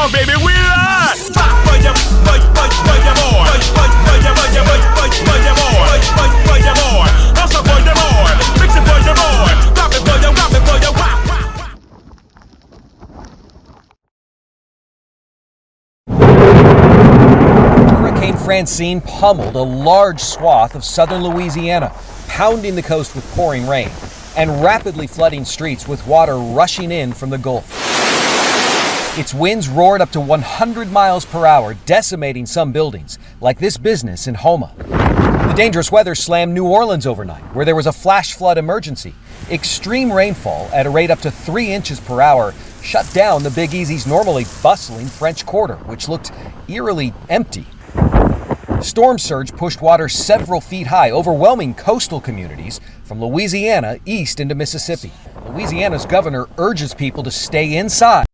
on, baby, we live. For your boy, for your boy, for your boy, for your boy, for your boy, also for your boy, fix it for your boy, drop it for your, Hurricane Francine pummeled a large swath of southern Louisiana, pounding the coast with pouring rain and rapidly flooding streets with water rushing in from the Gulf. Its winds roared up to 100 miles per hour, decimating some buildings, like this business in Houma. The dangerous weather slammed New Orleans overnight, where there was a flash flood emergency. Extreme rainfall at a rate up to 3 inches per hour shut down the Big Easy's normally bustling French Quarter, which looked eerily empty. Storm surge pushed water several feet high, overwhelming coastal communities from Louisiana east into Mississippi. Louisiana's governor urges people to stay inside.